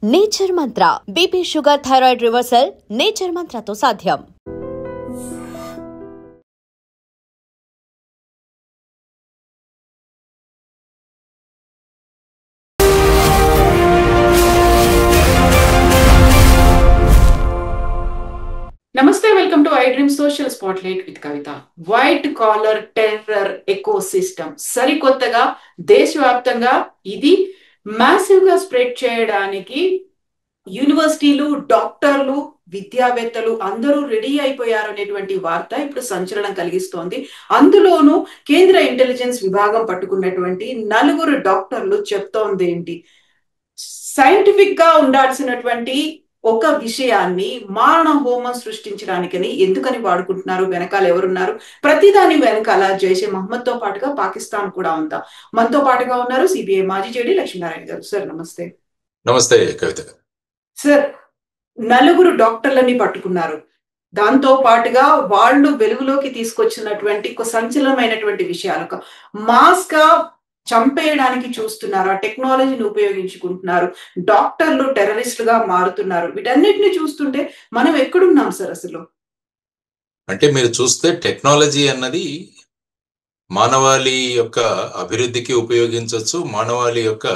Nature mantra BP sugar thyroid reversal nature మంత్రతో సాధ్యం. నమస్తే, welcome to I dream social spotlight with Kavitha. White collar terror ecosystem సరికొత్తగా దేశవ్యాప్తంగా ఇది massive గా స్ప్రెడ్ చేయడానికి యూనివర్సిటీలు, డాక్టర్లు, విద్యావేత్తలు అందరూ రెడీ అయిపోయారు అనేటువంటి వార్త ఇప్పుడు సంచలనం కలిగిస్తోంది. అందులోనూ కేంద్ర ఇంటెలిజెన్స్ విభాగం పట్టుకున్నటువంటి 4 డాక్టర్లు చెప్తోంది ఏంటి, సైంటిఫిక్ గా ఉండాల్సినటువంటి ఒక విషయాన్ని మారణ హోమం సృష్టించడానికని ఎందుకని వాడుకుంటున్నారు, వెనకాల ఎవరున్నారు, ప్రతిదాని వెనకాల జైషే మహమ్మద్ తో పాటుగా పాకిస్తాన్ కూడా ఉందా? మనతో పాటుగా ఉన్నారు సిబిఐ మాజీ జేడీ లక్ష్మీనారాయణ గారు. సార్ నమస్తే. నమస్తే కవిత. సార్, 4 డాక్టర్లని పట్టుకున్నారు. దాంతో పాటుగా వాళ్ళు వెలుగులోకి తీసుకొచ్చినటువంటి ఒక సంచలనమైనటువంటి విషయాలు, మాస్క్ చంపేయడానికి చూస్తున్నారు, ఆ టెక్నాలజీని ఉపయోగించుకుంటున్నారు, డాక్టర్లు టెర్రరిస్టులుగా మారుతున్నారు. వీటన్నిటిని చూస్తుంటే మనం ఎక్కడున్నాం సార్ అసలు? అంటే మీరు చూస్తే టెక్నాలజీ అన్నది మానవాళి యొక్క అభివృద్ధికి ఉపయోగించవచ్చు, మానవాళి యొక్క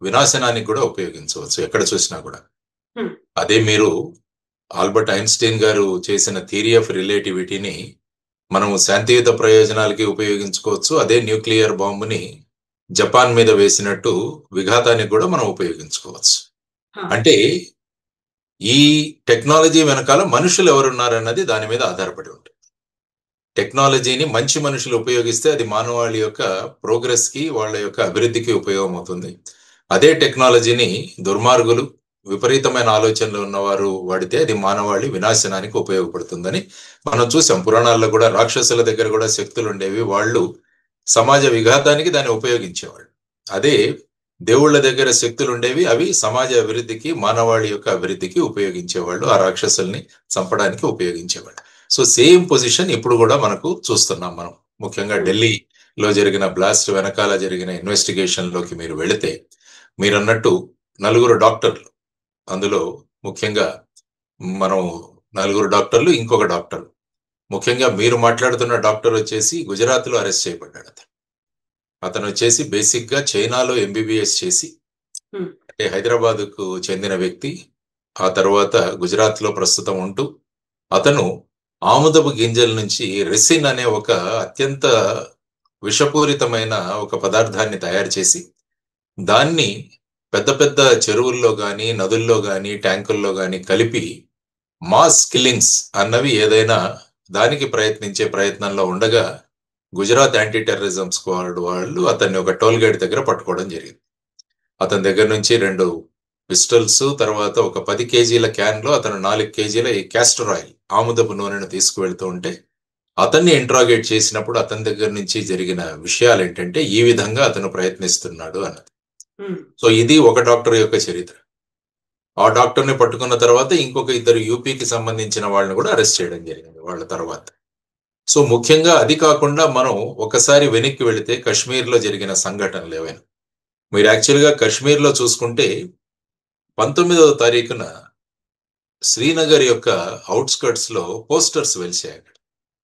వినాశనానికి కూడా ఉపయోగించవచ్చు ఎక్కడ చూసినా కూడా. అదే మీరు ఆల్బర్ట్ ఐన్స్టీన్ గారు చేసిన థియరీ ఆఫ్ రిలేటివిటీని మనము శాంతియుత ప్రయోజనాలకి ఉపయోగించుకోవచ్చు. అదే న్యూక్లియర్ బాంబుని జపాన్ మీద వేసినట్టు విఘాతానికి కూడా మనం ఉపయోగించుకోవచ్చు. అంటే ఈ టెక్నాలజీ వెనకాల మనుషులు ఎవరున్నారన్నది దాని మీద ఆధారపడి ఉంటుంది. టెక్నాలజీని మంచి మనుషులు ఉపయోగిస్తే అది మానవాళి యొక్క ప్రోగ్రెస్ కి, వాళ్ళ యొక్క అభివృద్ధికి ఉపయోగం అవుతుంది. అదే టెక్నాలజీని దుర్మార్గులు, విపరీతమైన ఆలోచనలు ఉన్నవారు వాడితే అది మానవాళి వినాశనానికి ఉపయోగపడుతుందని మనం చూసాం. పురాణాల్లో కూడా రాక్షసుల దగ్గర కూడా శక్తులు ఉండేవి, వాళ్ళు సమాజ విఘాతానికి దాన్ని ఉపయోగించేవాళ్ళు. అదే దేవుళ్ళ దగ్గర శక్తులు ఉండేవి, అవి సమాజ అభివృద్ధికి, మానవాళి యొక్క అభివృద్ధికి ఉపయోగించేవాళ్ళు, ఆ రాక్షసుల్ని చంపడానికి ఉపయోగించేవాళ్ళు. సో సేమ్ పొజిషన్ ఇప్పుడు కూడా మనకు చూస్తున్నాం మనం. ముఖ్యంగా ఢిల్లీలో జరిగిన బ్లాస్ట్ వెనకాల జరిగిన ఇన్వెస్టిగేషన్ లోకి మీరు వెళితే మీరన్నట్టు 4 డాక్టర్లు, అందులో ముఖ్యంగా మనం 4 డాక్టర్లు, ఇంకొక డాక్టర్, ముఖ్యంగా మీరు మాట్లాడుతున్న డాక్టర్ వచ్చేసి గుజరాత్ లో అరెస్ట్ చేయబడ్డాడు. అతను వచ్చేసి బేసిక్ గా చైనాలో ఎంబీబీఎస్ చేసి, అంటే హైదరాబాద్ కు చెందిన వ్యక్తి, ఆ తర్వాత గుజరాత్ లో ప్రస్తుతం ఉంటూ అతను ఆముదపు గింజల నుంచి రెసిన్ అనే ఒక అత్యంత విషపూరితమైన ఒక పదార్థాన్ని తయారు చేసి దాన్ని పెద్ద పెద్ద చెరువుల్లో గాని, నదుల్లో గాని, ట్యాంకుల్లో గాని కలిపి మాస్ కిల్లింగ్స్ అన్నవి ఏదైనా దానికి ప్రయత్నించే ప్రయత్నంలో ఉండగా గుజరాత్ యాంటీ టెర్రరిజం స్క్వాడ్ వాళ్ళు అతన్ని ఒక టోల్ గేట్ దగ్గర పట్టుకోవడం జరిగింది. అతని దగ్గర నుంచి 2 పిస్టల్స్, తర్వాత ఒక 10 కేజీల క్యాన్ లో అతను 4 కేజీల ఈ క్యాస్టర్ ఆయిల్, ఆముదపు నూనెను తీసుకువెళ్తూ ఉంటే అతన్ని ఇంట్రాగేట్ చేసినప్పుడు అతని దగ్గర నుంచి జరిగిన విషయాలు ఏంటంటే ఈ విధంగా అతను ప్రయత్నిస్తున్నాడు అన్నది. సో ఇది ఒక డాక్టర్ యొక్క చరిత్ర. ఆ డాక్టర్ని పట్టుకున్న తర్వాత ఇంకొక 2 యూపీకి సంబంధించిన వాళ్ళని కూడా అరెస్ట్ చేయడం జరిగింది వాళ్ళ తర్వాత. సో ముఖ్యంగా అది కాకుండా మనం ఒకసారి వెనక్కి వెళితే కశ్మీర్లో జరిగిన సంఘటనలు ఏవైనా, మీరు యాక్చువల్గా కశ్మీర్లో చూసుకుంటే 19వ తారీఖున శ్రీనగర్ యొక్క అవుట్స్కర్ట్స్ లో పోస్టర్స్ వెలిసాయి.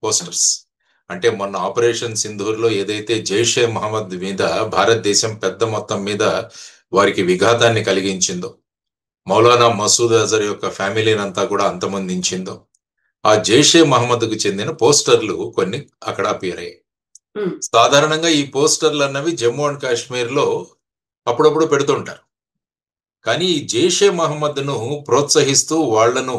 పోస్టర్స్ అంటే మొన్న ఆపరేషన్ సింధూర్లో ఏదైతే జైషే మహమ్మద్ మీద భారతదేశం పెద్ద మొత్తం మీద వారికి విఘాతాన్ని కలిగించిందో, మౌలానా మసూద్ అజర్ యొక్క ఫ్యామిలీని అంతా కూడా అంతమొందించిందో, ఆ జైషే మహమ్మద్కు చెందిన పోస్టర్లు కొన్ని అక్కడ అపియర్ అయ్యాయి. సాధారణంగా ఈ పోస్టర్లు అన్నవి జమ్మూ అండ్ కాశ్మీర్ లో అప్పుడప్పుడు పెడుతుంటారు. కానీ ఈ జైషే మహమ్మద్ను ప్రోత్సహిస్తూ వాళ్లను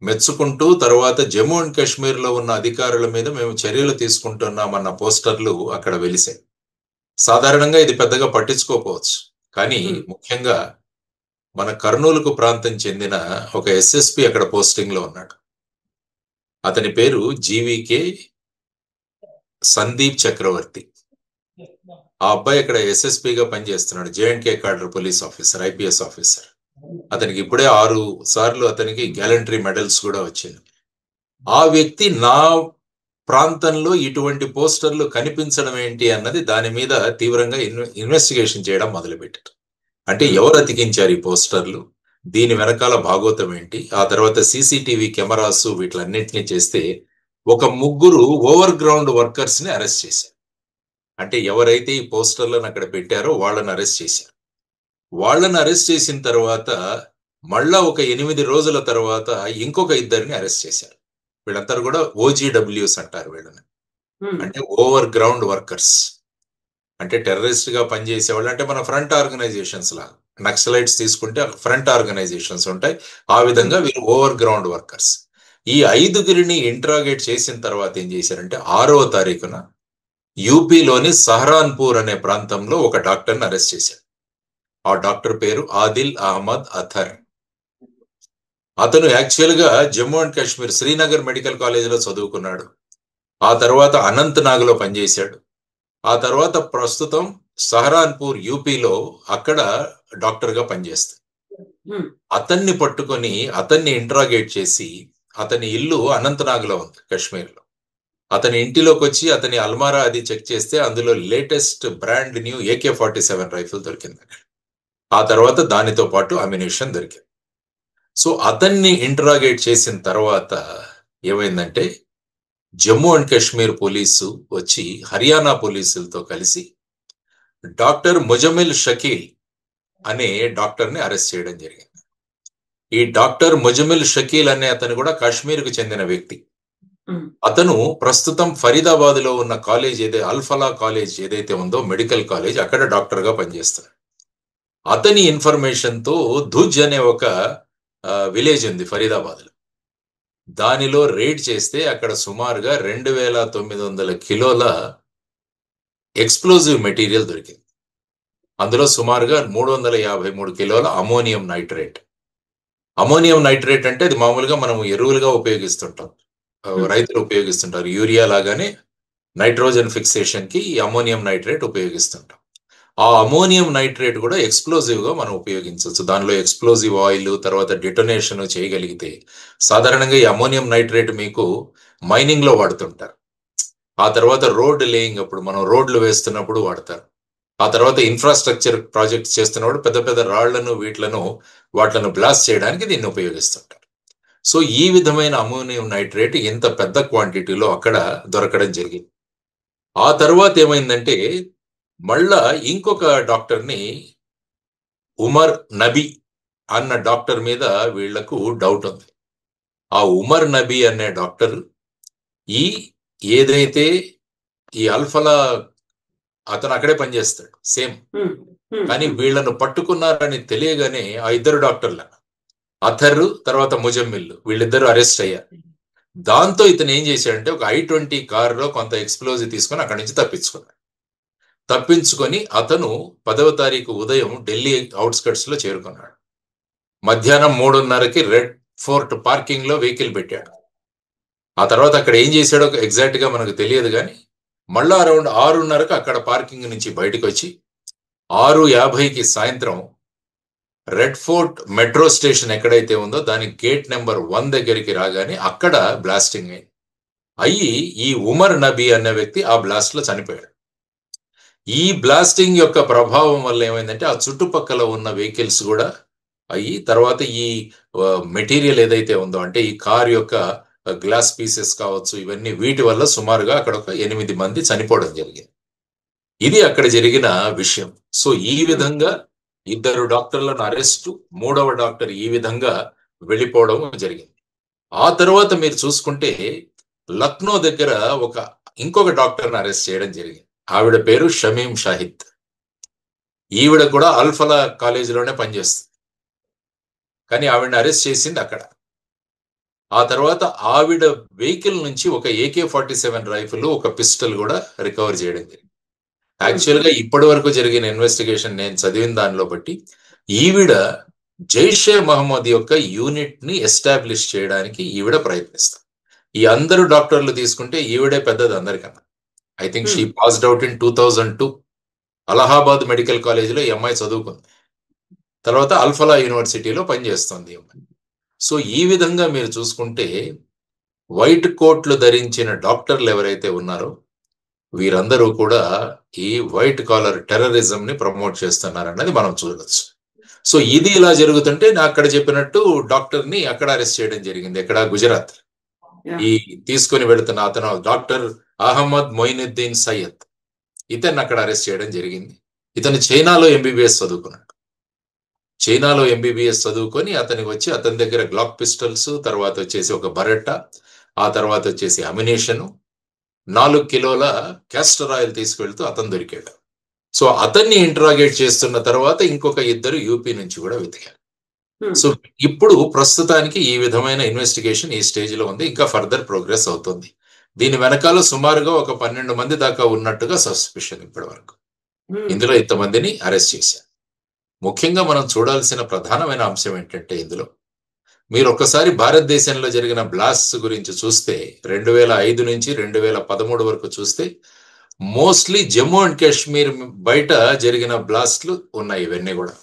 మెచ్చుకుంటూ తర్వాత జమ్మూ అండ్ కాశ్మీర్ లో ఉన్న అధికారుల మీద మేము చర్యలు తీసుకుంటున్నామన్న పోస్టర్లు అక్కడ వెలిసాయి. సాధారణంగా ఇది పెద్దగా పట్టించుకోకపోవచ్చు, కానీ ముఖ్యంగా మన కర్నూలుకు ప్రాంతం చెందిన ఒక ఎస్ఎస్పి అక్కడ పోస్టింగ్ లో ఉన్నాడు. అతని పేరు జీవీకే సందీప్ చక్రవర్తి. ఆ అబ్బాయి ఇక్కడ ఎస్ఎస్పిగా పనిచేస్తున్నాడు, J and K cadre police officer, IPS officer. అతనికి ఇప్పుడే 6 సార్లు అతనికి గ్యాలంటరీ మెడల్స్ కూడా వచ్చింది. ఆ వ్యక్తి నా ప్రాంతంలో ఇటువంటి పోస్టర్లు కనిపించడం ఏంటి అన్నది దాని మీద తీవ్రంగా ఇన్వెస్టిగేషన్ చేయడం మొదలుపెట్టారు. అంటే ఎవరు అతికించారు ఈ పోస్టర్లు, దీని వెనకాల భాగోతం ఏంటి, ఆ తర్వాత సీసీటీవీ కెమెరాస్ వీటిలన్నింటినీ చేస్తే ఒక 3 ఓవర్ గ్రౌండ్ వర్కర్స్ ని అరెస్ట్ చేశారు. అంటే ఎవరైతే ఈ పోస్టర్లను అక్కడ పెట్టారో వాళ్ళని అరెస్ట్ చేశారు. వాళ్ళని అరెస్ట్ చేసిన తర్వాత మళ్ళా ఒక 8 రోజుల తర్వాత ఇంకొక 2 అరెస్ట్ చేశారు. వీళ్ళందరూ కూడా OGWs అంటారు వీళ్ళని. అంటే ఓవర్ గ్రౌండ్ వర్కర్స్, అంటే టెర్రరిస్ట్ గా పనిచేసే వాళ్ళు. అంటే మన ఫ్రంట్ ఆర్గనైజేషన్స్ లాగా, నక్సలైట్స్ తీసుకుంటే ఫ్రంట్ ఆర్గనైజేషన్స్ ఉంటాయి, ఆ విధంగా వీళ్ళు ఓవర్ గ్రౌండ్ వర్కర్స్. ఈ 5 ఇంట్రాగేట్ చేసిన తర్వాత ఏం చేశారంటే 6వ తారీఖున యూపీలోని సహరాన్పూర్ అనే ప్రాంతంలో ఒక డాక్టర్ని అరెస్ట్ చేశారు. ఆ డాక్టర్ పేరు ఆదిల్ అహ్మద్ అథర్. అతను యాక్చువల్ గా జమ్మూ అండ్ కాశ్మీర్ శ్రీనగర్ మెడికల్ కాలేజీలో చదువుకున్నాడు. ఆ తర్వాత అనంతనాగ్ లో పనిచేశాడు. ఆ తర్వాత ప్రస్తుతం సహరాన్పూర్ యూపీలో అక్కడ డాక్టర్ గా పనిచేస్తాడు. అతన్ని పట్టుకొని అతన్ని ఇంట్రాగేట్ చేసి, అతని ఇల్లు అనంతనాగ్ లో ఉంది కాశ్మీర్ లో. అతని ఇంటిలోకి వచ్చి అతని అల్మారా అది చెక్ చేస్తే అందులో latest brand new AK-47 rifle దొరికింది. ఆ తర్వాత దానితో పాటు అమ్యునిషన్ దొరికింది. సో అతన్ని ఇంట్రాగేట్ చేసిన తర్వాత ఏమైందంటే జమ్మూ అండ్ కాశ్మీర్ పోలీసు వచ్చి హర్యానా పోలీసులతో కలిసి డాక్టర్ ముజమిల్ షకీల్ అనే డాక్టర్ని అరెస్ట్ చేయడం జరిగింది. ఈ డాక్టర్ ముజమిల్ షకీల్ అనే అతను కూడా కాశ్మీర్కు చెందిన వ్యక్తి. అతను ప్రస్తుతం ఫరీదాబాద్ లో ఉన్న కాలేజ్ అల్ఫలా కాలేజ్ ఏదైతే ఉందో మెడికల్ కాలేజ్, అక్కడ డాక్టర్ గా పనిచేస్తాడు. అతని ఇన్ఫర్మేషన్ తో ధుజ్ అనే ఒక విలేజ్ ఉంది ఫరీదాబాద్ లో, దానిలో రేడ్ చేస్తే అక్కడ సుమారుగా 2900 కిలోల ఎక్స్ప్లోజివ్ మెటీరియల్ దొరికింది. అందులో సుమారుగా 353 కిలోల అమోనియం నైట్రేట్. అమోనియం నైట్రేట్ అంటే అది మామూలుగా మనం ఎరువులుగా ఉపయోగిస్తుంటాం, రైతులు ఉపయోగిస్తుంటారు. యూరియా లాగానే నైట్రోజన్ ఫిక్సేషన్ కి ఈ అమోనియం నైట్రేట్ ఉపయోగిస్తుంటాం. ఆ అమోనియం నైట్రేట్ కూడా ఎక్స్ప్లోజివ్ గా మనం ఉపయోగించవచ్చు. దానిలో ఎక్స్ప్లోజివ్ ఆయిల్ తర్వాత డిటోనేషన్ చేయగలిగితే, సాధారణంగా ఈ అమోనియం నైట్రేట్ మీకు మైనింగ్ లో వాడుతుంటారు. ఆ తర్వాత రోడ్ లేయింగ్ అప్పుడు, మనం రోడ్లు వేస్తున్నప్పుడు వాడతారు. ఆ తర్వాత ఇన్ఫ్రాస్ట్రక్చర్ ప్రాజెక్ట్స్ చేస్తున్నప్పుడు పెద్ద పెద్ద రాళ్లను వాటిలను బ్లాస్ట్ చేయడానికి దీన్ని ఉపయోగిస్తుంటారు. సో ఈ విధమైన అమోనియం నైట్రేట్ ఇంత పెద్ద క్వాంటిటీలో అక్కడ దొరకడం జరిగింది. ఆ తర్వాత ఏమైందంటే మళ్ళా ఇంకొక డాక్టర్ని, ఉమర్ నబీ అన్న డాక్టర్ మీద వీళ్లకు డౌట్ ఉంది. ఆ ఉమర్ నబీ అనే డాక్టర్ ఏదైతే ఈ అల్ఫలా అతను అక్కడే పనిచేస్తాడు సేమ్, కానీ వీళ్లను పట్టుకున్నారని తెలియగానే ఆ 2 డాక్టర్ల అథర్ తర్వాత ముజమ్మిల్ వీళ్ళిద్దరూ అరెస్ట్ అయ్యారు. దాంతో ఇతను ఏం చేశాడంటే ఒక I-20 కారులో కొంత ఎక్స్ప్లోజివ్ తీసుకొని అక్కడి నుంచి తప్పించుకొని అతను 10వ తారీఖు ఉదయం ఢిల్లీ అవుట్స్కట్స్ లో చేరుకున్నాడు. మధ్యాహ్నం 3:30కి రెడ్ ఫోర్ట్ పార్కింగ్ లో వెహికల్ పెట్టాడు. ఆ తర్వాత అక్కడ ఏం చేశాడో ఎగ్జాక్ట్ గా మనకు తెలియదు, కానీ మళ్ళా అరౌండ్ 6:30కి అక్కడ పార్కింగ్ నుంచి బయటకు వచ్చి 6:50కి సాయంత్రం రెడ్ ఫోర్ట్ మెట్రో స్టేషన్ ఎక్కడైతే ఉందో దాని గేట్ నెంబర్ 1 దగ్గరికి రాగానే అక్కడ బ్లాస్టింగ్ అయ్యి ఈ ఉమర్ నబీ అనే వ్యక్తి ఆ బ్లాస్ట్ లో చనిపోయాడు. ఈ బ్లాస్టింగ్ యొక్క ప్రభావం వల్ల ఏమైందంటే ఆ చుట్టుపక్కల ఉన్న వెహికల్స్ కూడా అయ్యి, తర్వాత ఈ మెటీరియల్ ఏదైతే ఉందో అంటే ఈ కార్ యొక్క గ్లాస్ పీసెస్ కావచ్చు, ఇవన్నీ వీటి వల్ల సుమారుగా అక్కడ ఒక 8 మంది చనిపోవడం జరిగింది. ఇది అక్కడ జరిగిన విషయం. సో ఈ విధంగా 2 డాక్టర్లను అరెస్టు, 3వ డాక్టర్ ఈ విధంగా వెళ్ళిపోవడం జరిగింది. ఆ తర్వాత మీరు చూసుకుంటే లక్నో దగ్గర ఇంకొక డాక్టర్ని అరెస్ట్ చేయడం జరిగింది. ఆవిడ పేరు షమీం షాహిద్. ఈవిడ కూడా అల్ఫలా కాలేజీలోనే పనిచేస్తుంది, కానీ ఆవిడని అరెస్ట్ చేసింది అక్కడ. ఆ తర్వాత ఆవిడ వెహికల్ నుంచి ఒక AK-47 రైఫిల్, ఒక పిస్టల్ కూడా రికవర్ చేయడం జరిగింది. యాక్చువల్ గా ఇప్పటి వరకు జరిగిన ఇన్వెస్టిగేషన్ నేను చదివిన దానిలో బట్టి ఈవిడ జైషే మహమ్మద్ యొక్క యూనిట్ ని ఎస్టాబ్లిష్ చేయడానికి ఈవిడ ప్రయత్నిస్తారు. ఈ అందరు డాక్టర్లు తీసుకుంటే ఈవిడే పెద్దది అందరికన్నా. I think she passed out in 2002. Allahabad medical కాలేజీలో ఈ అమ్మాయి చదువుకుంది. తర్వాత అల్ఫలా యూనివర్సిటీలో పనిచేస్తుంది ఈ అమ్మాయి. సో ఈ విధంగా మీరు చూసుకుంటే వైట్ కోట్లు ధరించిన డాక్టర్లు ఎవరైతే ఉన్నారో వీరందరూ కూడా ఈ వైట్ కాలర్ టెర్రరిజం ని ప్రమోట్ చేస్తున్నారన్నది మనం చూడవచ్చు. సో ఇది ఇలా జరుగుతుంటే నా అక్కడ చెప్పినట్టు డాక్టర్ని అక్కడ అరెస్ట్ చేయడం జరిగింది. ఎక్కడ? గుజరాత్. ఈ తీసుకొని వెళుతున్న అతను డాక్టర్ అహ్మద్ మొయినుద్దీన్ సయ్యద్, ఇతన్ని అక్కడ అరెస్ట్ చేయడం జరిగింది. ఇతను చైనాలో ఎంబీబీఎస్ చదువుకున్నాడు. చైనాలో ఎంబీబీఎస్ చదువుకొని అతనికి వచ్చి అతని దగ్గర గ్లాక్ పిస్టల్స్, తర్వాత వచ్చేసి ఒక బరెట్టా, ఆ తర్వాత వచ్చేసి అమ్యునేషన్, 4 కిలోల క్యాస్టర్ ఆయిల్ తీసుకెళ్తూ అతను దొరికాడు. సో అతన్ని ఇంటరాగేట్ చేస్తున్న తర్వాత ఇంకొక 2 యూపీ నుంచి కూడా వెతికారు. సో ఇప్పుడు ప్రస్తుతానికి ఈ విధమైన ఇన్వెస్టిగేషన్ ఈ స్టేజ్ లో ఉంది. ఇంకా ఫర్దర్ ప్రోగ్రెస్ అవుతుంది. దీని వెనకాల సుమారుగా ఒక 12 మంది దాకా ఉన్నట్టుగా సస్పిషన్ ఇప్పటి వరకు. ఇందులో ఇంతమందిని అరెస్ట్ చేశారు. ముఖ్యంగా మనం చూడాల్సిన ప్రధానమైన అంశం ఏంటంటే, ఇందులో మీరు ఒక్కసారి భారతదేశంలో జరిగిన బ్లాస్ట్స్ గురించి చూస్తే 2005 నుంచి 2013 వరకు చూస్తే మోస్ట్లీ జమ్మూ అండ్ కాశ్మీర్ బయట జరిగిన బ్లాస్ట్లు ఉన్నాయి. ఇవన్నీ కూడా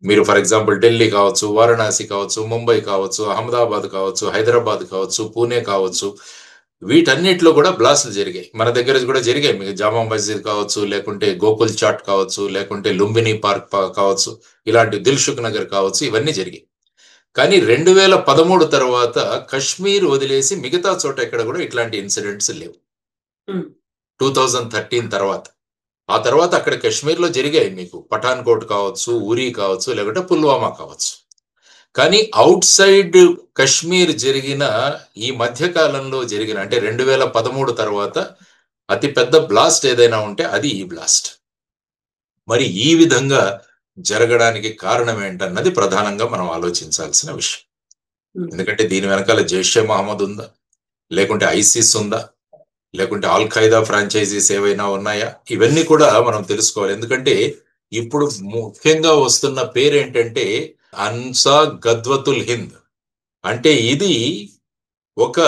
మీరు ఫర్ ఎగ్జాంపుల్ ఢిల్లీ కావచ్చు, వారణాసి కావచ్చు, ముంబై కావచ్చు, అహ్మదాబాద్ కావచ్చు, హైదరాబాద్ కావచ్చు, పూణే కావచ్చు, వీటన్నిటిలో కూడా బ్లాస్ట్లు జరిగాయి. మన దగ్గర కూడా జరిగాయి. మీకు జామా మస్జిద్ కావచ్చు, లేకుంటే గోకుల్ చాట్ కావచ్చు, లేకుంటే లుంబిని పార్క్ కావచ్చు, ఇలాంటి దిల్సుఖ్ నగర్ కావచ్చు, ఇవన్నీ జరిగాయి. కానీ 2013 తర్వాత కశ్మీర్ వదిలేసి మిగతా చోట ఎక్కడ కూడా ఇట్లాంటి ఇన్సిడెంట్స్ లేవు. 2013 తర్వాత ఆ తర్వాత అక్కడ కాశ్మీర్లో జరిగాయి. మీకు పఠాన్కోట్ కావచ్చు, ఉరీ కావచ్చు, లేకుంటే పుల్వామా కావచ్చు. కానీ అవుట్ సైడ్ కశ్మీర్ జరిగిన ఈ మధ్య కాలంలో జరిగిన అంటే 2013 తర్వాత అతి పెద్ద బ్లాస్ట్ ఏదైనా ఉంటే అది ఈ బ్లాస్ట్. మరి ఈ విధంగా జరగడానికి కారణం ఏంటన్నది ప్రధానంగా మనం ఆలోచించాల్సిన విషయం. ఎందుకంటే దీని వెనకాల జైషే మహమ్మద్ ఉందా, లేకుంటే ఐసిస్ ఉందా, లేకుంటే ఆల్ ఖైదా ఫ్రాంచైజీస్ ఏవైనా ఉన్నాయా, ఇవన్నీ కూడా మనం తెలుసుకోవాలి. ఎందుకంటే ఇప్పుడు ముఖ్యంగా వస్తున్న పేరు ఏంటంటే అన్సా గద్వతుల్ హింద్. అంటే ఇది ఒక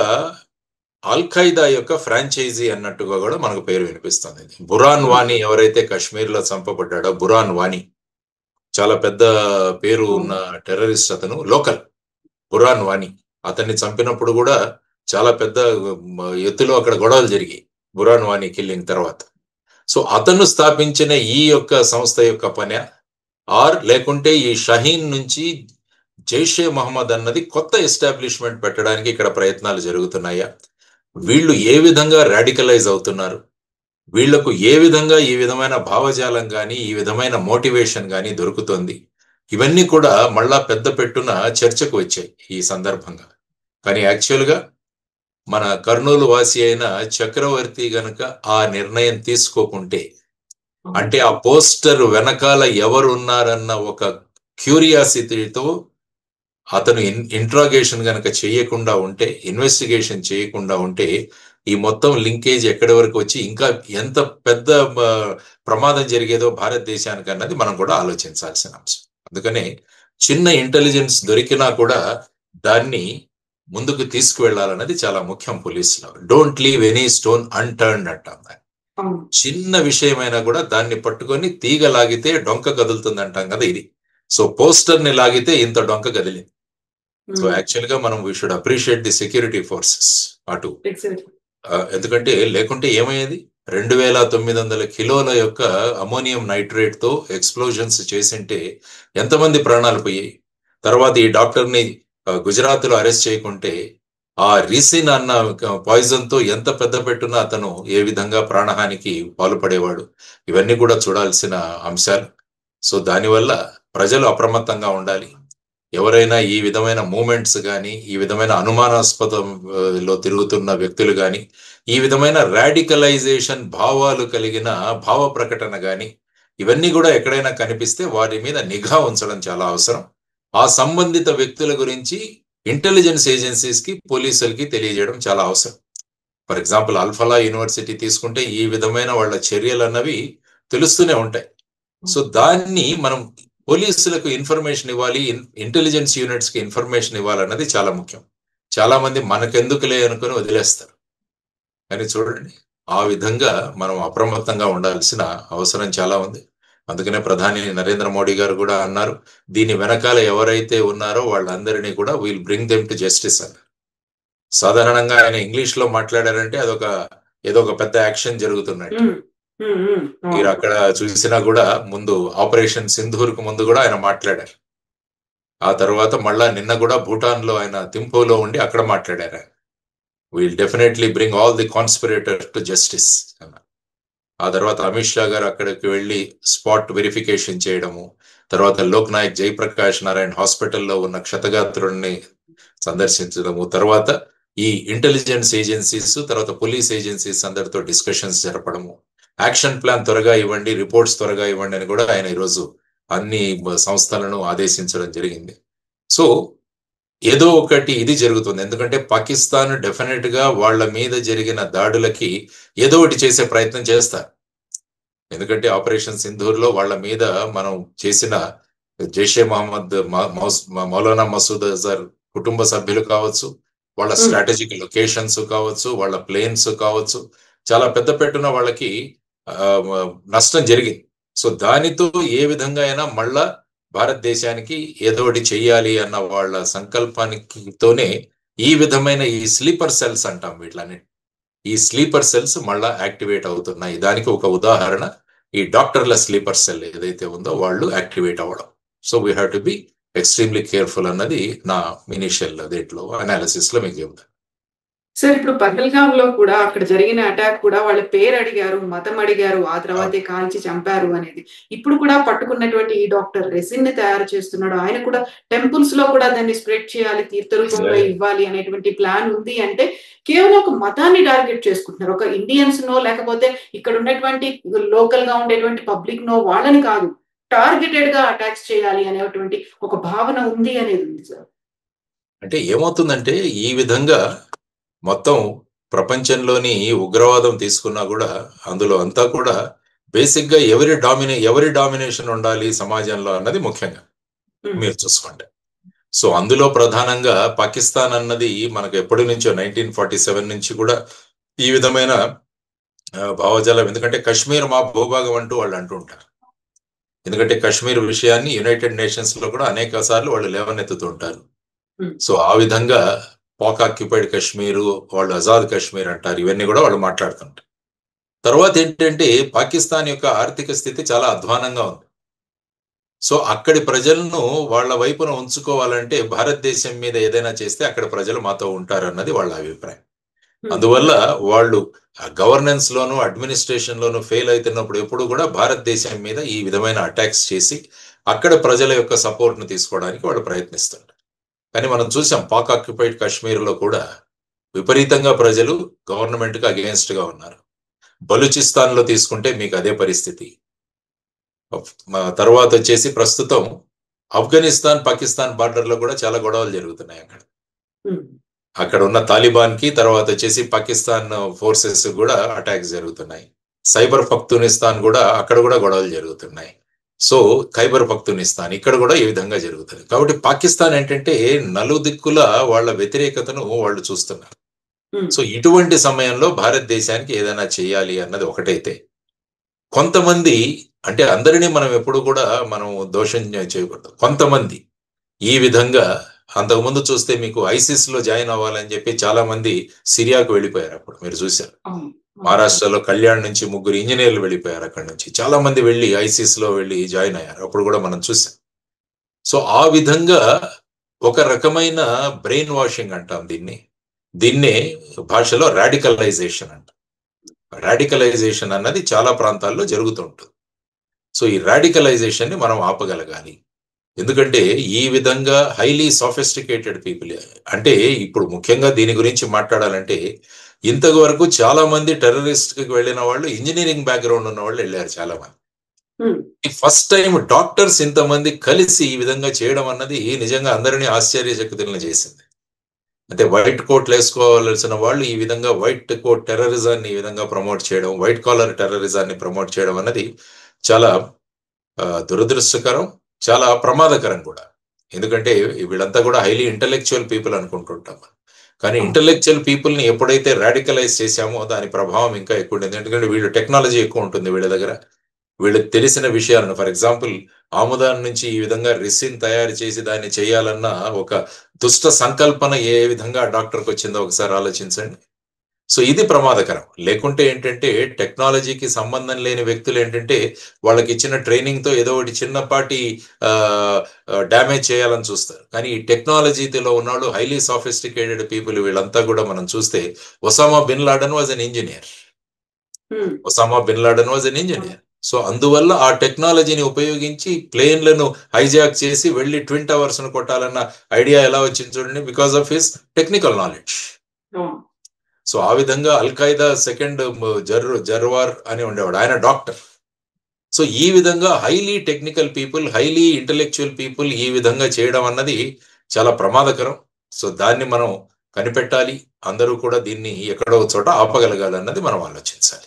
ఆల్ ఖైదా యొక్క ఫ్రాంచైజీ అన్నట్టుగా కూడా మనకు పేరు వినిపిస్తుంది. బురాన్ వానీ ఎవరైతే కశ్మీర్లో చంపబడ్డాడో, బురాన్ వానీ చాలా పెద్ద పేరు ఉన్న టెర్రరిస్ట్, అతను లోకల్ బురాన్ వానీ. అతన్ని చంపినప్పుడు కూడా చాలా పెద్ద ఎత్తులో అక్కడ గొడవలు జరిగాయి బురాన్ వానీ కిల్లింగ్ తర్వాత. సో అతను స్థాపించిన ఈ యొక్క సంస్థ యొక్క పని లేకుంటే ఈ షహీన్ నుంచి జైషే మహమ్మద్ అన్నది కొత్త ఎస్టాబ్లిష్మెంట్ పెట్టడానికి ఇక్కడ ప్రయత్నాలు జరుగుతున్నాయా, వీళ్ళు ఏ విధంగా రాడికలైజ్ అవుతున్నారు, వీళ్లకు ఏ విధంగా ఈ విధమైన భావజాలం కానీ ఈ విధమైన మోటివేషన్ కానీ దొరుకుతుంది, ఇవన్నీ కూడా మళ్ళా పెద్ద పెట్టున చర్చకు వచ్చాయి ఈ సందర్భంగా. కానీ యాక్చువల్గా మన కర్నూలు వాసి అయిన చక్రవర్తి గనక ఆ నిర్ణయం తీసుకోకుంటే, అంటే ఆ పోస్టర్ వెనకాల ఎవరు ఉన్నారన్న ఒక క్యూరియాసిటీతో అతను ఇంట్రాగేషన్ గనక చేయకుండా ఉంటే, ఇన్వెస్టిగేషన్ చేయకుండా ఉంటే, ఈ మొత్తం లింకేజ్ ఎక్కడి వరకు వచ్చి ఇంకా ఎంత పెద్ద ప్రమాదం జరిగేదో భారతదేశానికి అన్నది మనం కూడా ఆలోచించాల్సిన అంశం. అందుకనే చిన్న ఇంటెలిజెన్స్ దొరికినా కూడా దాన్ని ముందుకు తీసుకువెళ్లాలన్నది చాలా ముఖ్యం పోలీసులో. Don't leave any stone unturned అంటాం. చిన్న విషయమైనా కూడా దాన్ని పట్టుకొని తీగ లాగితే డొంక కదులుతుంది అంటాం కదా, ఇది. సో పోస్టర్ ని లాగితే ఇంత డొంక కదిలింది. సో యాక్చువల్ గా మనం we should appreciate the security forces అటు. ఎందుకంటే లేకుంటే ఏమయ్యేది, 2900 కిలోల యొక్క అమోనియం నైట్రేట్ తో ఎక్స్ప్లోజన్స్ చేసింటే ఎంతమంది ప్రాణాలు పోయాయి. తర్వాత ఈ డాక్టర్ ని గుజరాత్ లో అరెస్ట్ చేయకుంటే ఆ రిసిన్ అన్న పాయిజన్ తో ఎంత పెద్ద పెట్టున అతను ఏ విధంగా ప్రాణహానికి పాల్పడేవాడు, ఇవన్నీ కూడా చూడాల్సిన అంశాలు. సో దానివల్ల ప్రజలు అప్రమత్తంగా ఉండాలి. ఎవరైనా ఈ విధమైన మూమెంట్స్ కానీ, ఈ విధమైన అనుమానాస్పదంలో తిరుగుతున్న వ్యక్తులు కానీ, ఈ విధమైన రాడికలైజేషన్ భావాలు కలిగిన భావ ప్రకటన కానీ, ఇవన్నీ కూడా ఎక్కడైనా కనిపిస్తే వారి మీద నిఘా ఉంచడం చాలా అవసరం. ఆ సంబంధిత వ్యక్తుల గురించి ఇంటెలిజెన్స్ ఏజెన్సీస్ కి, పోలీసులకి తెలియజేయడం చాలా అవసరం. ఫర్ ఎగ్జాంపుల్ అల్ఫలా యూనివర్సిటీ తీసుకుంటే ఈ విధమైన వాళ్ళ చర్యలు అన్నవి తెలుస్తూనే ఉంటాయి. సో దాన్ని మనం పోలీసులకు ఇన్ఫర్మేషన్ ఇవ్వాలి, ఇంటెలిజెన్స్ యూనిట్స్ కి ఇన్ఫర్మేషన్ ఇవ్వాలన్నది చాలా ముఖ్యం. చాలా మంది మనకెందుకులే అనుకుని వదిలేస్తారు. కానీ చూడండి, ఆ విధంగా మనం అప్రమత్తంగా ఉండాల్సిన అవసరం చాలా ఉంది. అందుకనే ప్రధాని నరేంద్ర మోడీ గారు కూడా అన్నారు, దీని వెనకాల ఎవరైతే ఉన్నారో వాళ్ళందరినీ కూడా will bring them to justice అన్నారు. సాధారణంగా ఆయన ఇంగ్లీష్ లో మాట్లాడారంటే ఏదో ఒక పెద్ద యాక్షన్ జరుగుతున్నట్టు. మీరు అక్కడ చూసినా కూడా ముందు ఆపరేషన్ సింధూర్ కు ముందు కూడా ఆయన మాట్లాడారు. ఆ తర్వాత మళ్ళా నిన్న కూడా భూటాన్లో ఆయన థింపోలో ఉండి అక్కడ మాట్లాడారు. Will definitely bring all the conspirator to justice. ఆ తర్వాత అమిత్ షా గారు అక్కడికి వెళ్ళి స్పాట్ వెరిఫికేషన్ చేయడము, తర్వాత లోక్ నాయక్ జయప్రకాష్ నారాయణ్ హాస్పిటల్లో ఉన్న క్షతగాత్రుడిని సందర్శించడము, తర్వాత ఈ ఇంటెలిజెన్స్ ఏజెన్సీస్, తర్వాత పోలీస్ ఏజెన్సీస్ అందరితో డిస్కషన్స్ జరపడము, యాక్షన్ ప్లాన్ త్వరగా ఇవ్వండి, రిపోర్ట్స్ త్వరగా ఇవ్వండి అని కూడా ఆయన ఈరోజు అన్ని సంస్థలను ఆదేశించడం జరిగింది. సో ఏదో ఒకటి ఇది జరుగుతుంది. ఎందుకంటే పాకిస్తాన్ డెఫినెట్ గా వాళ్ళ మీద జరిగిన దాడులకి ఏదో ఒకటి చేసే ప్రయత్నం చేస్తారు. ఎందుకంటే ఆపరేషన్ సింధూర్లో వాళ్ళ మీద మనం చేసిన జైషే మహమ్మద్ మౌలానా మసూద్ అజర్ కుటుంబ సభ్యులు కావచ్చు, వాళ్ళ స్ట్రాటజిక్ లొకేషన్స్ కావచ్చు, వాళ్ళ ప్లేన్స్ కావచ్చు, చాలా పెద్ద పెట్టున వాళ్ళకి నష్టం జరిగింది. సో దానితో ఏ విధంగా అయినా మళ్ళా భారతదేశానికి ఏదో ఒకటి చెయ్యాలి అన్న వాళ్ళ సంకల్పానికితోనే ఈ విధమైన ఈ స్లీపర్ సెల్స్ అంటాం వీటిని, ఈ స్లీపర్ సెల్స్ మళ్ళా యాక్టివేట్ అవుతున్నాయి. దానికి ఒక ఉదాహరణ ఈ డాక్టర్ల స్లీపర్ సెల్ ఏదైతే ఉందో వాళ్ళు యాక్టివేట్ అవ్వడం. So we have to be extremely careful అన్నది నా ఇనిషియల్ దీంట్లో అనాలిసిస్ లో మీకు చెప్తాను. సార్, ఇప్పుడు పహల్గామ్ లో కూడా అక్కడ జరిగిన అటాక్ కూడా వాళ్ళ పేరు అడిగారు, మతం అడిగారు, ఆ తర్వాతే కాల్చి చంపారు అనేది. ఇప్పుడు కూడా పట్టుకున్నటువంటి ఈ డాక్టర్ రెసిన్ ని తయారు చేస్తున్నాడు. ఆయన కూడా టెంపుల్స్ లో కూడా దాన్ని స్ప్రెడ్ చేయాలి, తీర్థ రూపంలో ఇవ్వాలి అనేటువంటి ప్లాన్ ఉంది. అంటే కేవలం ఒక మతాన్ని టార్గెట్ చేసుకుంటున్నారు. ఒక ఇండియన్స్ నో, లేకపోతే ఇక్కడ ఉన్నటువంటి లోకల్ గా ఉండేటువంటి పబ్లిక్ నో, వాళ్ళని కాదు, టార్గెటెడ్ గా అటాక్స్ చేయాలి అనేటువంటి ఒక భావన ఉంది అనేది ఉంది సార్. అంటే ఏమవుతుందంటే ఈ విధంగా మొత్తం ప్రపంచంలోని ఉగ్రవాదం తీసుకున్నా కూడా అందులో అంతా కూడా బేసిక్ గా ఎవరి డామినేషన్ ఉండాలి సమాజంలో అన్నది ముఖ్యంగా మీరు చూసుకోండి. సో అందులో ప్రధానంగా పాకిస్తాన్ అన్నది మనకు ఎప్పటి నుంచో 1947 నుంచి కూడా ఈ విధమైన భావజాలం. ఎందుకంటే కశ్మీర్ మా భూభాగం అంటూ వాళ్ళు అంటూ ఉంటారు. ఎందుకంటే కశ్మీర్ విషయాన్ని యునైటెడ్ నేషన్స్ లో కూడా అనేక సార్లు వాళ్ళు లేవనెత్తుతూ ఉంటారు. సో ఆ విధంగా పాక్ ఆక్యుపైడ్ కశ్మీరు, వాళ్ళు ఆజాద్ కశ్మీర్ అంటారు, ఇవన్నీ కూడా వాళ్ళు మాట్లాడుతుంటారు. తర్వాత ఏంటంటే పాకిస్తాన్ యొక్క ఆర్థిక స్థితి చాలా అధ్వానంగా ఉంది. సో అక్కడి ప్రజలను వాళ్ళ వైపున ఉంచుకోవాలంటే భారతదేశం మీద ఏదైనా చేస్తే అక్కడ ప్రజలు మాతో ఉంటారు అన్నది వాళ్ళ అభిప్రాయం. అందువల్ల వాళ్ళు గవర్నెన్స్ లోను అడ్మినిస్ట్రేషన్ లోను ఫెయిల్ అవుతున్నప్పుడు ఎప్పుడు కూడా భారతదేశం మీద ఈ విధమైన అటాక్స్ చేసి అక్కడ ప్రజల యొక్క సపోర్ట్ ను తీసుకోవడానికి వాళ్ళు ప్రయత్నిస్తుంటారు. కానీ మనం చూసాం పాక్ ఆక్యుపైడ్ కాశ్మీర్లో కూడా విపరీతంగా ప్రజలు గవర్నమెంట్ కి అగేన్స్ట్ గా ఉన్నారు. బలూచిస్తాన్ లో తీసుకుంటే మీకు అదే పరిస్థితి. తర్వాత వచ్చేసి ప్రస్తుతం ఆఫ్ఘనిస్తాన్ పాకిస్తాన్ బార్డర్ లో కూడా చాలా గొడవలు జరుగుతున్నాయి. అక్కడ ఉన్న తాలిబాన్ కి, తర్వాత వచ్చేసి పాకిస్తాన్ ఫోర్సెస్ కూడా అటాక్స్ జరుగుతున్నాయి. సైబర్ పఖ్తూనిస్తాన్ కూడా అక్కడ కూడా గొడవలు జరుగుతున్నాయి. సో ఖైబర్ పఖ్తూనిస్తాన్ ఇక్కడ కూడా ఈ విధంగా జరుగుతుంది. కాబట్టి పాకిస్తాన్ ఏంటంటే నలుదిక్కుల వాళ్ళ వ్యతిరేకతను వాళ్ళు చూస్తున్నారు. సో ఇటువంటి సమయంలో భారతదేశానికి ఏదైనా చేయాలి అన్నది ఒకటైతే, కొంతమంది అంటే అందరినీ మనం ఎప్పుడు కూడా మనం దోషం చేయకూడదు. కొంతమంది ఈ విధంగా అంతకుముందు చూస్తే మీకు ఐసిస్ లో జాయిన్ అవ్వాలని చెప్పి చాలా మంది సిరియాకు వెళ్ళిపోయారు. అప్పుడు మీరు చూశారు, మహారాష్ట్రలో కళ్యాణ్ నుంచి 3 ఇంజనీర్లు వెళ్ళిపోయారు. అక్కడి నుంచి చాలా మంది వెళ్ళి ఐసిస్ లో వెళ్ళి జాయిన్ అయ్యారు. అప్పుడు కూడా మనం చూసాం. సో ఆ విధంగా ఒక రకమైన బ్రెయిన్ వాషింగ్ అంటాం దీన్నే భాషలో రాడికలైజేషన్ అంట. రాడికలైజేషన్ అన్నది చాలా ప్రాంతాల్లో జరుగుతుంటుంది. సో ఈ రాడికలైజేషన్ ని మనం ఆపగలగాలి. ఎందుకంటే ఈ విధంగా హైలీ సోఫిస్టికేటెడ్ పీపుల్, అంటే ఇప్పుడు ముఖ్యంగా దీని గురించి మాట్లాడాలంటే ఇంతవరకు చాలా మంది టెర్రరిస్ట్ కి వెళ్ళిన వాళ్ళు ఇంజనీరింగ్ బ్యాక్గ్రౌండ్ ఉన్న వాళ్ళు వెళ్ళారు చాలా మంది. ఫస్ట్ టైం డాక్టర్స్ ఇంతమంది కలిసి ఈ విధంగా చేయడం అన్నది నిజంగా అందరినీ ఆశ్చర్యచకితులను చేసింది. అంటే వైట్ కోట్లు వేసుకోవాల్సిన వాళ్ళు ఈ విధంగా వైట్ కోట్ టెర్రరిజాన్ని ఈ విధంగా ప్రమోట్ చేయడం, వైట్ కాలర్ టెర్రరిజాన్ని ప్రమోట్ చేయడం అన్నది చాలా దురదృష్టకరం, చాలా ప్రమాదకరం కూడా. ఎందుకంటే వీళ్ళంతా కూడా హైలీ ఇంటలెక్చువల్ పీపుల్ అనుకుంటుంటాం. కానీ ఇంటలెక్చువల్ పీపుల్ ని ఎప్పుడైతే రాడికలైజ్ చేశామో దాని ప్రభావం ఇంకా ఎక్కువ ఉంటుంది. ఎందుకంటే వీళ్ళు టెక్నాలజీ ఎక్కువ ఉంటుంది వీళ్ళ దగ్గర, వీళ్ళకి తెలిసిన విషయాలను, ఫర్ ఎగ్జాంపుల్ ఆముదాన్ నుంచి ఈ విధంగా రెసిన్ తయారు చేసి దాన్ని చేయాలన్న ఒక దుష్ట సంకల్పన ఏ విధంగా డాక్టర్కి వచ్చిందో ఒకసారి ఆలోచించండి. సో ఇది ప్రమాదకరం. లేకుంటే ఏంటంటే టెక్నాలజీకి సంబంధం లేని వ్యక్తులు ఏంటంటే వాళ్ళకి ఇచ్చిన ట్రైనింగ్తో ఏదో ఒకటి చిన్నపాటి డ్యామేజ్ చేయాలని చూస్తారు. కానీ ఈ టెక్నాలజీలో ఉన్నవాళ్ళు హైలీ సాఫిస్టికేటెడ్ పీపుల్, వీళ్ళంతా కూడా మనం చూస్తే Osama bin Laden was an engineer. Osama bin Laden was an engineer. So అందువల్ల ఆ టెక్నాలజీని ఉపయోగించి ప్లేన్లను హైజాక్ చేసి వెళ్ళి ట్విన్ టవర్స్ ను కొట్టాలన్న ఐడియా ఎలా వచ్చింది చూడండి, because of his technical knowledge. So ఆ విధంగా అల్ఖైదా సెకండ్ జర్వార్ అని ఉండేవాడు, ఆయన డాక్టర్. సో ఈ విధంగా highly technical people, highly intellectual people ఈ విధంగా చేయడం అన్నది చాలా ప్రమాదకరం. సో దాన్ని మనం కనిపెట్టాలి. అందరూ కూడా దీన్ని ఎక్కడో చోట ఆపగలగాలి అన్నది మనం ఆలోచించాలి.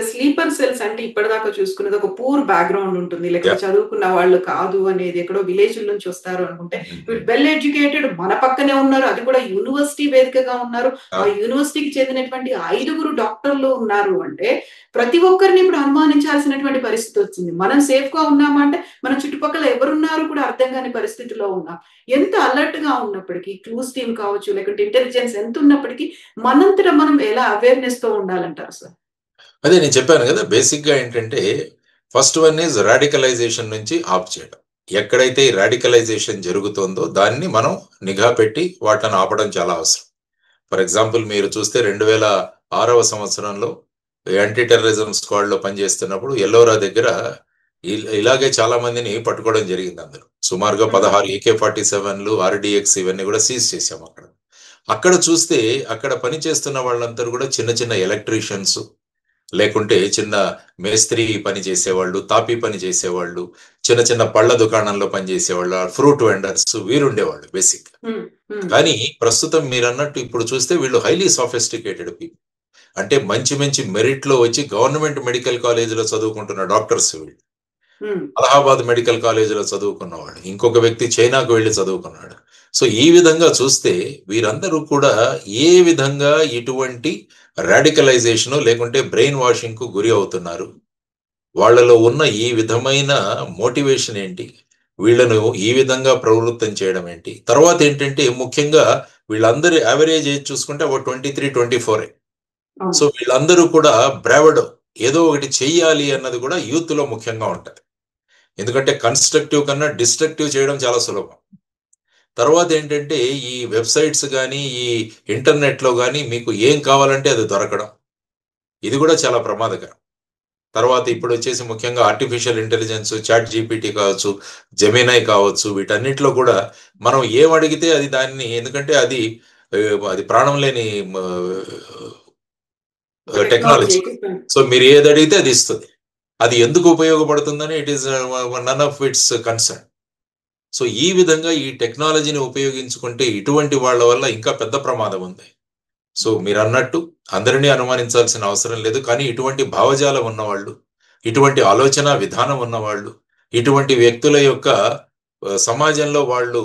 స్లీపర్ సెల్స్ అంటే ఇప్పటిదాకా చూసుకున్నది ఒక పూర్ బ్యాక్గ్రౌండ్ ఉంటుంది, లేకపోతే చదువుకున్న వాళ్ళు కాదు అనేది, ఎక్కడో విలేజ్ నుంచి వస్తారు అనుకుంటే వెల్ ఎడ్యుకేటెడ్ మన పక్కనే ఉన్నారు, అది కూడా యూనివర్సిటీ వేదికగా ఉన్నారు. ఆ యూనివర్సిటీకి చెందినటువంటి 5 డాక్టర్లు ఉన్నారు అంటే ప్రతి ఒక్కరిని ఇప్పుడు అనుమానించాల్సినటువంటి పరిస్థితి వచ్చింది. మనం సేఫ్ గా ఉన్నామా అంటే మన చుట్టుపక్కల ఎవరున్నారు కూడా అర్థం కాని పరిస్థితిలో ఉన్నాం. ఎంత అలర్ట్ గా ఉన్నప్పటికీ, క్లూస్ టీమ్ కావచ్చు, లేకుంటే ఇంటెలిజెన్స్ ఎంత ఉన్నప్పటికీ మనంతటా మనం ఎలా అవేర్నెస్ తో ఉండాలంటారు సార్? అదే నేను చెప్పాను కదా, బేసిక్గా ఏంటంటే ఫస్ట్ వన్ ఈజ్ రాడికలైజేషన్ నుంచి ఆఫ్ చేయడం. ఎక్కడైతే ఈ రాడికలైజేషన్ జరుగుతుందో దాన్ని మనం నిఘా పెట్టి వాటిని ఆపడం చాలా అవసరం. ఫర్ ఎగ్జాంపుల్ మీరు చూస్తే 2006వ సంవత్సరంలో యాంటీ టెర్రరిజం స్క్వాడ్లో పనిచేస్తున్నప్పుడు ఎల్లోరా దగ్గర ఇలాగే చాలా మందిని పట్టుకోవడం జరిగింది. అందులో సుమారుగా 16 AK-47లు, RDX ఇవన్నీ కూడా సీజ్ చేశాం. అక్కడ చూస్తే అక్కడ పనిచేస్తున్న వాళ్ళందరూ కూడా చిన్న చిన్న ఎలక్ట్రీషియన్స్, లేకుంటే చిన్న మేస్త్రి పని చేసేవాళ్ళు, తాపీ పని చేసేవాళ్ళు, చిన్న చిన్న పళ్ళ దుకాణంలో పనిచేసేవాళ్ళు, ఫ్రూట్ వెండర్స్, వీరుండేవాళ్ళు బేసిక్. కానీ ప్రస్తుతం మీరు అన్నట్టు ఇప్పుడు చూస్తే వీళ్ళు హైలీ సాఫిస్టికేటెడ్ పీపుల్. అంటే మంచి మంచి మెరిట్ లో వచ్చి గవర్నమెంట్ మెడికల్ కాలేజీలో చదువుకుంటున్న డాక్టర్స్ వీళ్ళు. అలహాబాద్ మెడికల్ కాలేజీలో చదువుకున్నవాడు, ఇంకొక వ్యక్తి చైనాకు వెళ్ళి చదువుకున్నాడు. సో ఈ విధంగా చూస్తే వీరందరూ కూడా ఏ విధంగా ఇటువంటి రాడికలైజేషన్ లేకుంటే బ్రెయిన్ వాషింగ్ కు గురి అవుతున్నారు, వాళ్ళలో ఉన్న ఈ విధమైన మోటివేషన్ ఏంటి, వీళ్ళను ఈ విధంగా ప్రవృత్తం చేయడం ఏంటి. తర్వాత ఏంటంటే ముఖ్యంగా వీళ్ళందరూ యావరేజ్ ఏజ్ చూసుకుంటే 23-24. సో వీళ్ళందరూ కూడా బ్రావడో, ఏదో ఒకటి చెయ్యాలి అన్నది కూడా యూత్ లో ముఖ్యంగా ఉంటది. ఎందుకంటే కన్స్ట్రక్టివ్ కన్నా డిస్ట్రక్టివ్ చేయడం చాలా సులభం. తర్వాత ఏంటంటే ఈ వెబ్సైట్స్ కానీ ఈ ఇంటర్నెట్లో కానీ మీకు ఏం కావాలంటే అది దొరకడం, ఇది కూడా చాలా ప్రమాదకరం. తర్వాత ఇప్పుడు వచ్చేసి ముఖ్యంగా ఆర్టిఫిషియల్ ఇంటెలిజెన్స్, చాట్ జీపీటీ కావచ్చు, జెమినై కావచ్చు, వీటన్నిటిలో కూడా మనం ఏం అడిగితే అది దాన్ని, ఎందుకంటే అది ప్రాణం లేని టెక్నాలజీ. సో మీరు ఏది అడిగితే అది ఇస్తుంది. అది ఎందుకు ఉపయోగపడుతుందని it is none of its concern. So ఈ విధంగా ఈ టెక్నాలజీని ఉపయోగించుకుంటే ఇటువంటి వాళ్ళ వల్ల ఇంకా పెద్ద ప్రమాదం ఉంది. సో మీరు అన్నట్టు అందరినీ అనుమానించాల్సిన అవసరం లేదు. కానీ ఇటువంటి భావజాలం ఉన్నవాళ్ళు, ఇటువంటి ఆలోచన విధానం ఉన్నవాళ్ళు, ఇటువంటి వ్యక్తుల యొక్క సమాజంలో వాళ్ళు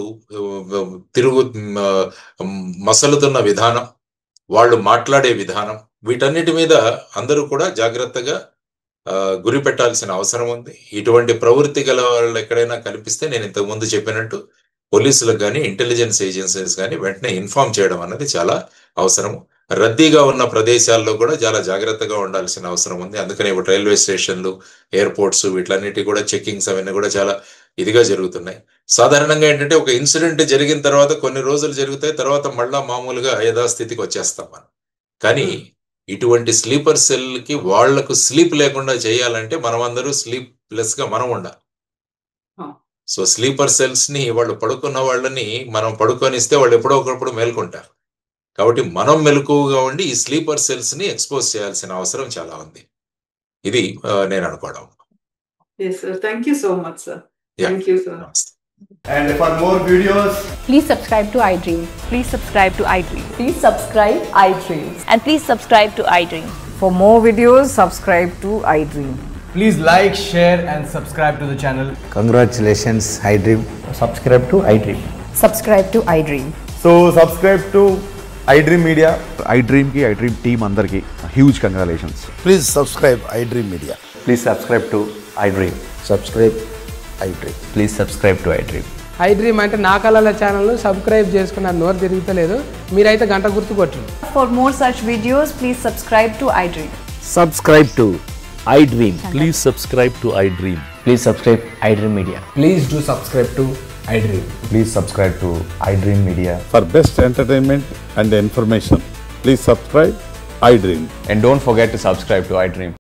మసలుతున్న విధానం, వాళ్ళు మాట్లాడే విధానం, వీటన్నిటి మీద అందరూ కూడా జాగ్రత్తగా గురి పెట్టాల్సిన అవసరం ఉంది. ఇటువంటి ప్రవృత్తి గల వాళ్ళు ఎక్కడైనా కనిపిస్తే నేను ఇంతకుముందు చెప్పినట్టు పోలీసులకు కానీ ఇంటెలిజెన్స్ ఏజెన్సీస్ కానీ వెంటనే ఇన్ఫార్మ్ చేయడం అన్నది చాలా అవసరము. రద్దీగా ఉన్న ప్రదేశాల్లో కూడా చాలా జాగ్రత్తగా ఉండాల్సిన అవసరం ఉంది. అందుకని ఇప్పుడు రైల్వే స్టేషన్లు, ఎయిర్పోర్ట్స్, వీటన్నిటి కూడా చెక్కింగ్స్ అవన్నీ కూడా చాలా ఇదిగా జరుగుతున్నాయి. సాధారణంగా ఏంటంటే ఒక ఇన్సిడెంట్ జరిగిన తర్వాత కొన్ని రోజులు జరుగుతాయి, తర్వాత మళ్ళా మామూలుగా యథాస్థితికి వచ్చేస్తాం మనం. కానీ ఇటువంటి స్లీపర్ సెల్ కి వాళ్లకు స్లీప్ లేకుండా చేయాలంటే మనం అందరూ స్లీప్ లెస్ గా మనం ఉండాలి. సో స్లీపర్ సెల్స్ ని వాళ్ళు పడుకున్న వాళ్ళని మనం పడుకొనిస్తే వాళ్ళు ఎప్పుడో ఒకప్పుడు మేల్కొంటారు. కాబట్టి మనం మెలకువగా ఉండి ఈ స్లీపర్ సెల్స్ ని ఎక్స్పోజ్ చేయాల్సిన అవసరం చాలా ఉంది. ఇది నేను అనుకోవడం. Thank you so much, sir. Thank you, sir. And for more videos, please subscribe to iDream. Please subscribe to iDream. Please subscribe iDream. And please subscribe to iDream. For more videos, subscribe to iDream. please like, share and subscribe to the channel. Congratulations, iDream. Subscribe to iDream. Subscribe to iDream. So subscribe to iDream Media. iDream ki iDream team andarki huge congratulations. Please subscribe iDream Media. Please subscribe to iDream. Subscribe iDream. Please subscribe to iDream. I dream అంటే నా కళల channel subscribe చేసుకున్న నోరు తిరుగుతలేదు మీరైతే గంట గుర్తు కొట్టండి. For more such videos, please subscribe to iDream. Subscribe to iDream. Please subscribe to iDream. Please subscribe iDream Media. Please do subscribe to iDream. Please subscribe to iDream Media. For best entertainment and information, please subscribe iDream. And don't forget to subscribe to iDream.